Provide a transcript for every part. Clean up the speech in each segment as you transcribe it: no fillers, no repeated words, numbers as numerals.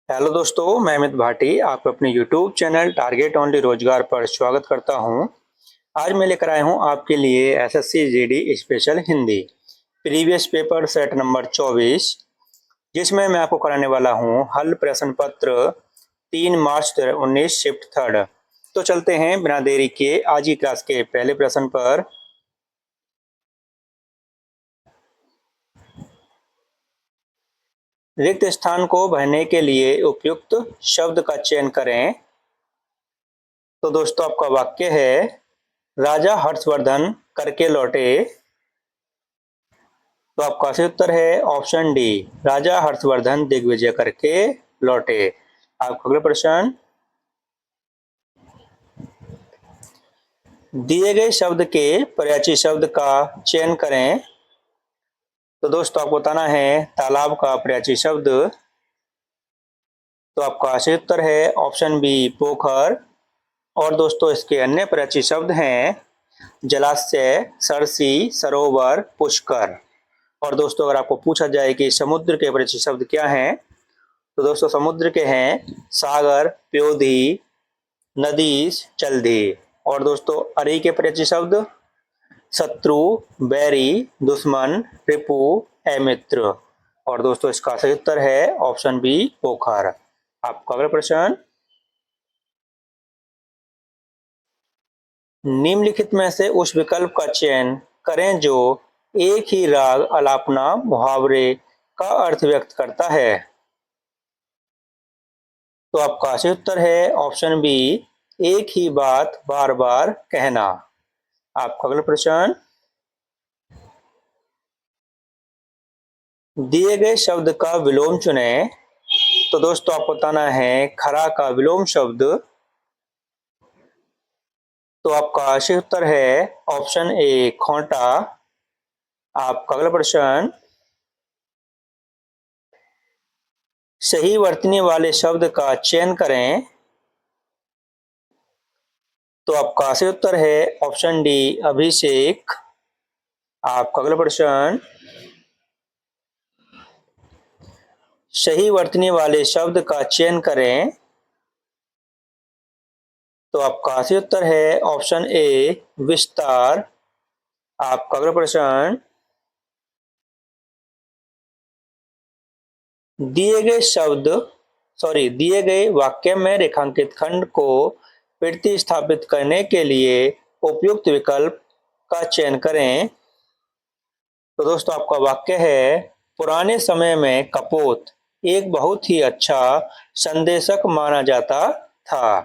Hello दोस्तों, मैं अमित भाटी आपको अपने यूट्यूब चैनल टारगेट ओनली रोजगार पर स्वागत करता हूं। आज मैं लेकर आया हूं आपके लिए SSC GD special Hindi previous paper set number 24, जिसमें मैं आपको कराने वाला हूं हल प्रश्न पत्र 3 मार्च 2019 शिफ्ट थर्ड। तो चलते हैं बिना देरी के आज की क्लास के पहले प्रश्न पर। रिक्त स्थान को भरने के लिए उपयुक्त शब्द का चयन करें। तो दोस्तों आपका वाक्य है, राजा हर्षवर्धन करके लौटे। तो आपका सही उत्तर है ऑप्शन डी, राजा हर्षवर्धन दिग्विजय करके लौटे। आपका अगला प्रश्न, दिए गए शब्द के पर्यायवाची शब्द का चयन करें। तो दोस्तों आपको बताना है तालाब का पर्यायवाची शब्द। तो आपका सही उत्तर है ऑप्शन बी, पोखर। और दोस्तों इसके अन्य पर्यायवाची शब्द हैं जलाशय, सरसी, सरोवर, पुष्कर। और दोस्तों अगर आपको पूछा जाए कि समुद्र के पर्यायवाची शब्द क्या हैं, तो दोस्तों समुद्र के हैं सागर, प्योधी, नदीश, जलधि। और दोस्तों अरि के पर्यायवाची शब्द शत्रु, बैरी, दुश्मन, रिपु, अमित्र। और दोस्तों इसका सही उत्तर है ऑप्शन बी, पोखर। आपका अगला प्रश्न, निम्नलिखित में से उस विकल्प का चयन करें जो एक ही राग अलापना मुहावरे का अर्थ व्यक्त करता है। तो आपका सही उत्तर है ऑप्शन बी, एक ही बात बार बार कहना। आपका अगला प्रश्न, दिए गए शब्द का विलोम चुनें। तो दोस्तों आपको बताना है खरा का विलोम शब्द। तो आपका सही उत्तर है ऑप्शन ए, खोंटा। आपका अगला प्रश्न, सही वर्तनी वाले शब्द का चयन करें। तो आपका सही उत्तर है ऑप्शन डी, अभिषेक। आपका अगला प्रश्न, सही वर्तनी वाले शब्द का चयन करें। तो आपका सही उत्तर है ऑप्शन ए, विस्तार। आपका अगला प्रश्न, दिए गए वाक्य में रेखांकित खंड को प्रतिस्थापित करने के लिए उपयुक्त विकल्प का चयन करें। तो दोस्तों आपका वाक्य है, पुराने समय में कपोत एक बहुत ही अच्छा संदेशक माना जाता था।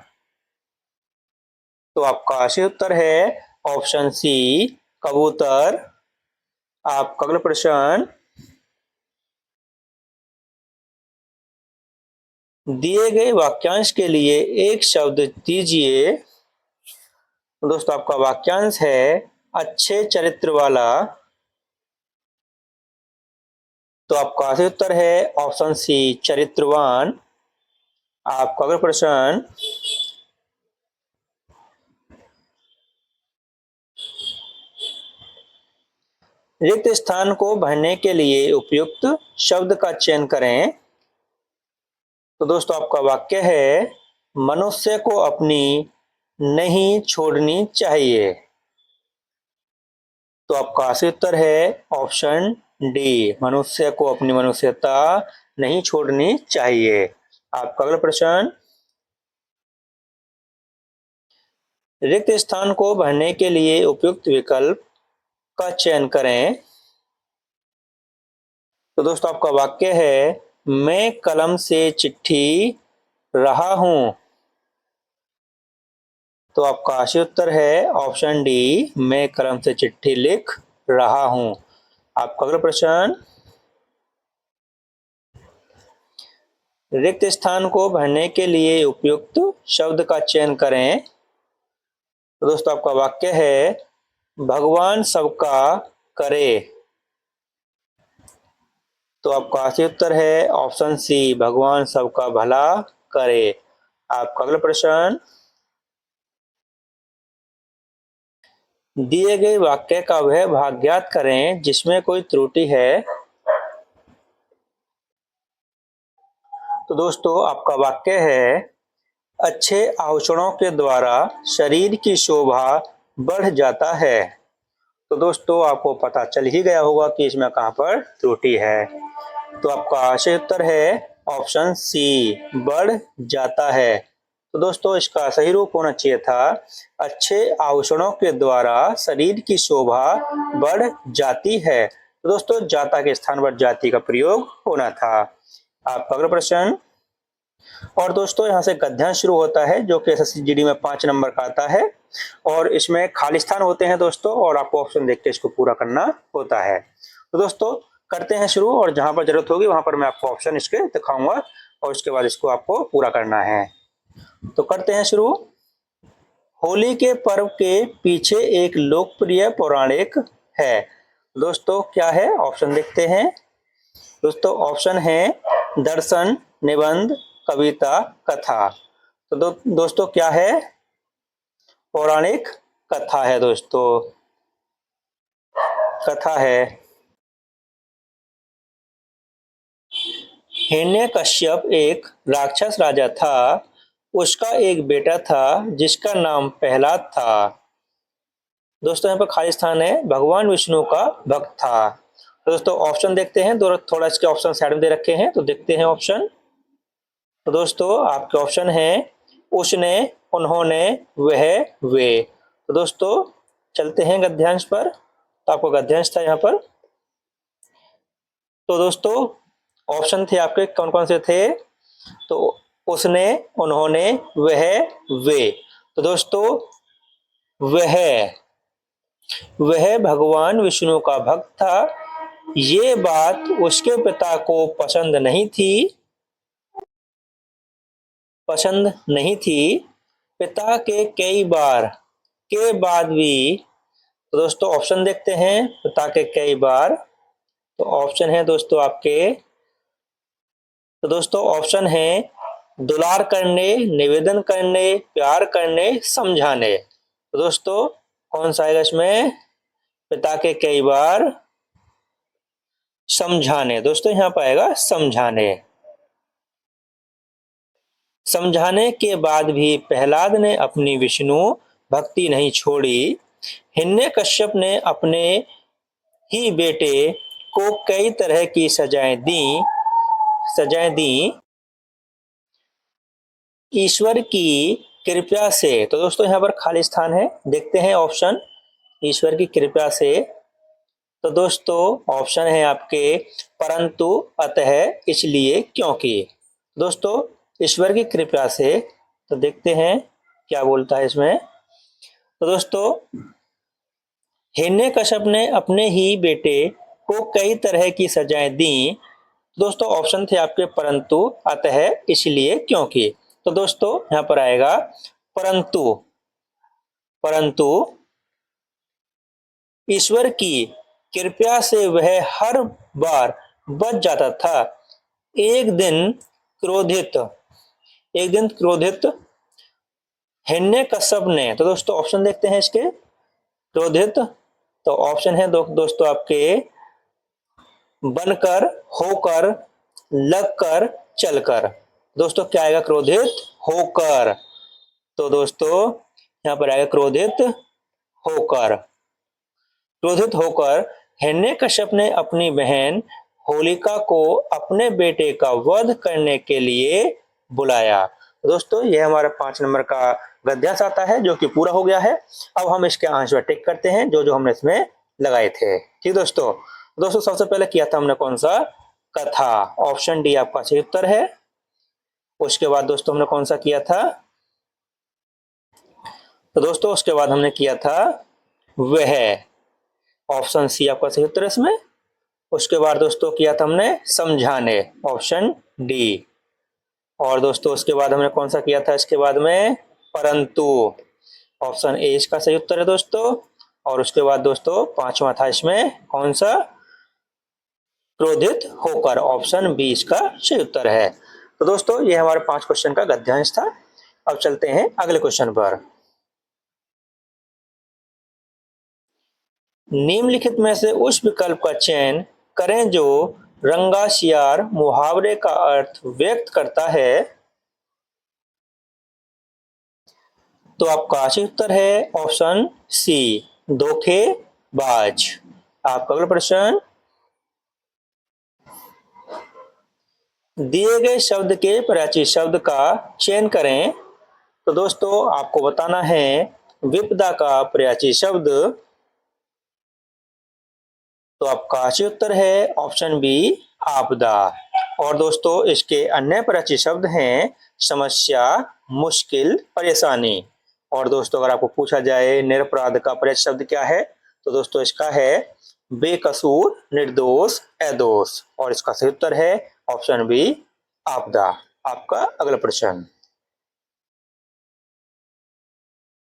तो आपका सही उत्तर है ऑप्शन सी, कबूतर। आपका अगला प्रश्न, दिए गए वाक्यांश के लिए एक शब्द दीजिए। दोस्तों आपका वाक्यांश है अच्छे चरित्र वाला। तो आपका सही उत्तर है ऑप्शन सी, चरित्रवान। आपका अगला प्रश्न, रिक्त स्थान को भरने के लिए उपयुक्त शब्द का चयन करें। तो दोस्तों आपका वाक्य है, मनुष्य को अपनी नहीं छोड़नी चाहिए। तो आपका सही उत्तर है ऑप्शन डी, मनुष्य को अपनी मनुष्यता नहीं छोड़नी चाहिए। आपका अगला प्रश्न, रिक्त स्थान को भरने के लिए उपयुक्त विकल्प का चयन करें। तो दोस्तों आपका वाक्य है, मैं कलम से चिट्ठी रहा हूं। तो आपका सही उत्तर है ऑप्शन डी, मैं कलम से चिट्ठी लिख रहा हूं। आपका अगला प्रश्न, रिक्त स्थान को भरने के लिए उपयुक्त शब्द का चयन करें। तो दोस्तों आपका वाक्य है, भगवान सबका करे। तो आपका सही उत्तर है ऑप्शन सी, भगवान सबका भला करे। आपका अगला प्रश्न, दिए गए वाक्य का वह भाग ज्ञात करें जिसमें कोई त्रुटि है। तो दोस्तों आपका वाक्य है, अच्छे आभूषणों के द्वारा शरीर की शोभा बढ़ जाता है। तो दोस्तों आपको पता चल ही गया होगा कि इसमें कहाँ पर त्रुटि है। तो आपका सही उत्तर है ऑप्शन सी, बढ़ जाता है। तो दोस्तों इसका सही रूप होना चाहिए था, अच्छे आभूषणों के द्वारा शरीर की शोभा बढ़ जाती है। तो दोस्तों जाता के स्थान पर जाति का प्रयोग होना था। आपका अगला प्रश्न, और दोस्तों यहाँ से गद्यांश शुरू होता है जो कि एसएससी जीडी में 5 नंबर का आता है और इसमें खाली स्थान होते हैं दोस्तों, और आपको ऑप्शन देख के इसको पूरा करना होता है। तो दोस्तों करते हैं शुरू, और जहां पर जरूरत होगी वहां पर मैं आपको ऑप्शन इसके दिखाऊंगा और उसके बाद इसको आपको पूरा करना है। तो करते हैं शुरू। होली के पर्व के पीछे एक लोकप्रिय पौराणिक है। दोस्तों क्या है, ऑप्शन देखते हैं। दोस्तों ऑप्शन है दर्शन, निबंध, कविता, कथा। तो दोस्तों क्या है, पौराणिक कथा है दोस्तों, कथा है। हिरण्यकश्यप एक राक्षस राजा था। उसका एक बेटा था जिसका नाम प्रहलाद था। दोस्तों यहाँ पर खाली स्थान है, भगवान विष्णु का भक्त था। तो दोस्तों ऑप्शन देखते हैं, थोड़ा इसके ऑप्शन साइड में दे रखे हैं तो देखते हैं ऑप्शन। तो दोस्तों आपके ऑप्शन है उसने, उन्होंने, वह, वे। तो दोस्तों चलते हैं गद्यांश पर। तो आपको गद्यांश था यहाँ पर। तो दोस्तों ऑप्शन थे आपके कौन कौन से थे, तो उसने, उन्होंने, वह, वे। तो दोस्तों वह भगवान विष्णु का भक्त था। ये बात उसके पिता को पसंद नहीं थी। पिता के कई बार के बाद भी। तो दोस्तों ऑप्शन देखते हैं, पिता के कई बार। तो ऑप्शन है दोस्तों आपके, तो दोस्तों ऑप्शन है दुलार करने, निवेदन करने, प्यार करने, समझाने। तो दोस्तों कौन सा आएगा इसमें, पिता के कई बार, समझाने। दोस्तों यहाँ पर आएगा समझाने। समझाने के बाद भी प्रहलाद ने अपनी विष्णु भक्ति नहीं छोड़ी। हिरण्यकश्यप ने अपने ही बेटे को कई तरह की सजाएं दी ईश्वर की कृपा से। तो दोस्तों यहाँ पर खाली स्थान है, देखते हैं ऑप्शन, ईश्वर की कृपा से। तो दोस्तों ऑप्शन है आपके परंतु, अतः, इसलिए, क्योंकि। दोस्तों ईश्वर की कृपा से, तो देखते हैं क्या बोलता है इसमें। तो दोस्तों हिरण्यकश्यप ने अपने ही बेटे को कई तरह की सजाएं दी। दोस्तों ऑप्शन थे आपके परंतु, अतः, इसलिए, क्योंकि। तो दोस्तों यहां पर आएगा परंतु। परंतु ईश्वर की कृपा से वह हर बार बच जाता था। एक दिन क्रोधित एक दिन क्रोधित हिरण्यकश्यप ने। तो दोस्तों ऑप्शन देखते हैं इसके, क्रोधित। तो ऑप्शन है दोस्तों आपके बनकर, होकर, लगकर, चलकर। दोस्तों क्या आएगा, क्रोधित होकर। तो दोस्तों यहाँ पर आएगा क्रोधित होकर। क्रोधित होकर हिरण्यकश्यप ने अपनी बहन होलिका को अपने बेटे का वध करने के लिए बुलाया। दोस्तों यह हमारा 5 नंबर का गद्यांश आता है जो कि पूरा हो गया है। अब हम इसके आंसर टिक करते हैं जो जो हमने इसमें लगाए थे। ठीक दोस्तों, दोस्तों सबसे पहले किया था हमने कौन सा, कथा। ऑप्शन डी आपका सही उत्तर है। उसके बाद दोस्तों हमने कौन सा किया था, तो दोस्तों उसके बाद हमने किया था वह। ऑप्शन सी आपका सही उत्तर है इसमें। उसके बाद दोस्तों किया था हमने समझाने, ऑप्शन डी। और दोस्तों उसके बाद हमने कौन सा किया था इसके बाद में, परंतु, ऑप्शन ए इसका सही उत्तर है दोस्तों। और उसके बाद दोस्तों पांचवा था इसमें कौन सा, क्रोधित होकर, ऑप्शन बी इसका सही उत्तर है। तो दोस्तों ये हमारे 5 क्वेश्चन का गद्यांश था। अब चलते हैं अगले क्वेश्चन पर। निम्नलिखित में से उस विकल्प का चयन करें जो रंगा सियार मुहावरे का अर्थ व्यक्त करता है। तो आपका सही उत्तर है ऑप्शन सी, धोखेबाज। आपका अगला प्रश्न, दिए गए शब्द के प्राची शब्द का चयन करें। तो दोस्तों आपको बताना है विपदा का प्राची शब्द। तो आपका सही उत्तर है ऑप्शन बी, आपदा। और दोस्तों इसके अन्य प्राची शब्द हैं समस्या, मुश्किल, परेशानी। और दोस्तों अगर आपको पूछा जाए निरपराध का प्राची शब्द क्या है, तो दोस्तों इसका है बेकसूर, निर्दोष, अदोष। और इसका सही उत्तर है ऑप्शन बी, आपदा। आपका अगला प्रश्न,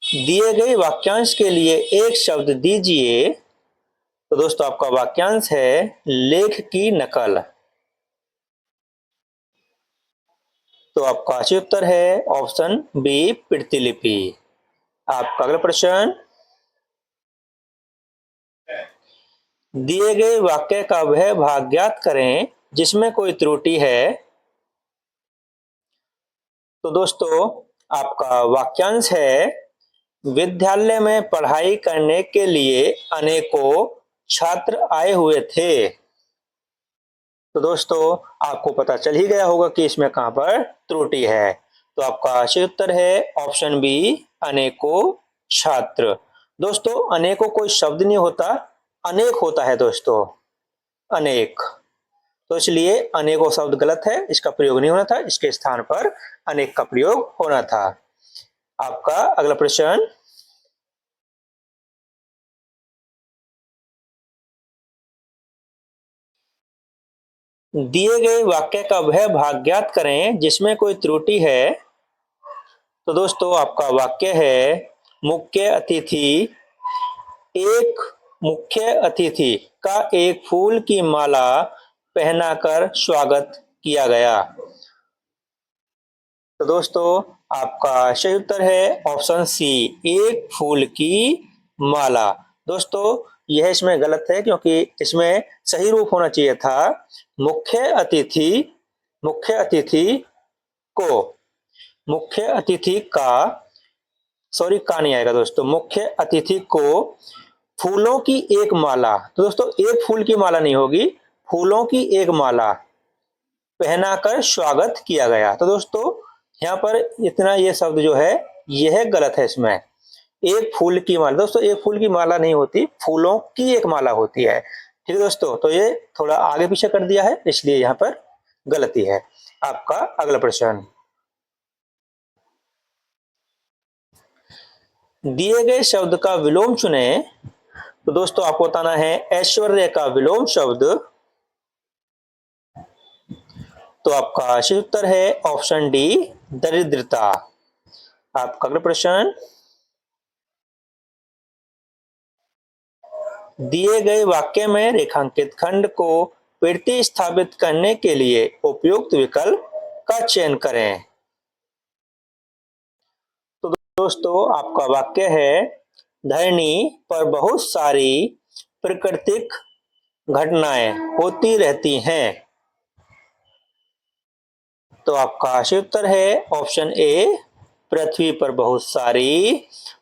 दिए गए वाक्यांश के लिए एक शब्द दीजिए। तो दोस्तों आपका वाक्यांश है लेख की नकल। तो आपका सही उत्तर है ऑप्शन बी, प्रतिलिपि। आपका अगला प्रश्न, दिए गए वाक्य का वह भाग ज्ञात करें जिसमें कोई त्रुटि है। तो दोस्तों आपका वाक्यांश है विद्यालय में पढ़ाई करने के लिए अनेकों छात्र आए हुए थे। तो दोस्तों आपको पता चल ही गया होगा कि इसमें कहां पर त्रुटि है। तो आपका सही उत्तर है ऑप्शन बी, अनेकों छात्र। दोस्तों अनेकों कोई शब्द नहीं होता, अनेक होता है दोस्तों, अनेक। तो इसलिए अनेकों शब्द गलत है, इसका प्रयोग नहीं होना था, इसके स्थान पर अनेक का प्रयोग होना था। आपका अगला प्रश्न, दिए गए वाक्य का वह भाग ज्ञात करें जिसमें कोई त्रुटि है। तो दोस्तों आपका वाक्य है मुख्य अतिथि, एक मुख्य अतिथि का एक फूल की माला पहनाकर स्वागत किया गया। तो दोस्तों आपका सही उत्तर है ऑप्शन सी, एक फूल की माला। दोस्तों यह इसमें गलत है क्योंकि इसमें सही रूप होना चाहिए था मुख्य अतिथि, मुख्य अतिथि को, मुख्य अतिथि का, सॉरी का नहीं आएगा दोस्तों, मुख्य अतिथि को फूलों की एक माला। तो दोस्तों एक फूल की माला नहीं होगी, फूलों की एक माला पहनाकर स्वागत किया गया। तो दोस्तों यहाँ पर इतना ये शब्द जो है यह गलत है। इसमें एक फूल की माला, दोस्तों एक फूल की माला नहीं होती, फूलों की एक माला होती है। ठीक है दोस्तों, तो ये थोड़ा आगे पीछे कर दिया है इसलिए यहाँ पर गलती है। आपका अगला प्रश्न, दिए गए शब्द का विलोम चुने। तो दोस्तों आपको बताना है ऐश्वर्य का विलोम शब्द। तो आपका सही उत्तर है ऑप्शन डी, दरिद्रता। आपका अगला प्रश्न, दिए गए वाक्य में रेखांकित खंड को प्रतिस्थापित करने के लिए उपयुक्त विकल्प का चयन करें। तो दोस्तों आपका वाक्य है धरनी पर बहुत सारी प्राकृतिक घटनाएं होती रहती हैं। तो आपका सही उत्तर है ऑप्शन ए, पृथ्वी पर बहुत सारी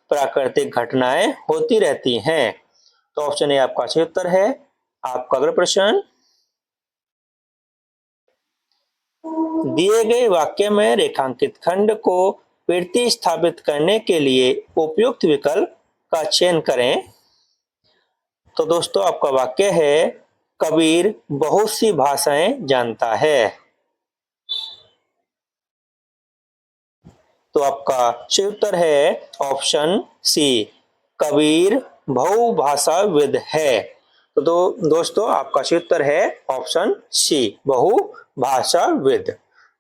प्राकृतिक घटनाएं होती रहती हैं। तो ऑप्शन ए आपका सही उत्तर है। आपका अगला प्रश्न, दिए गए वाक्य में रेखांकित खंड को प्रतिस्थापित करने के लिए उपयुक्त विकल्प का चयन करें। तो दोस्तों आपका वाक्य है कबीर बहुत सी भाषाएं जानता है। तो आपका सही उत्तर है ऑप्शन सी, कबीर बहुभाषाविद है। तो दोस्तों आपका सही उत्तर है ऑप्शन सी, बहुभाषाविद।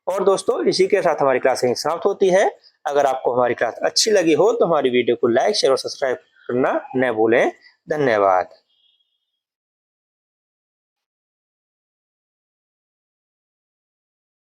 और दोस्तों इसी के साथ हमारी क्लास यहीं समाप्त होती है। अगर आपको हमारी क्लास अच्छी लगी हो तो हमारी वीडियो को लाइक, शेयर और सब्सक्राइब करना न भूलें। धन्यवाद।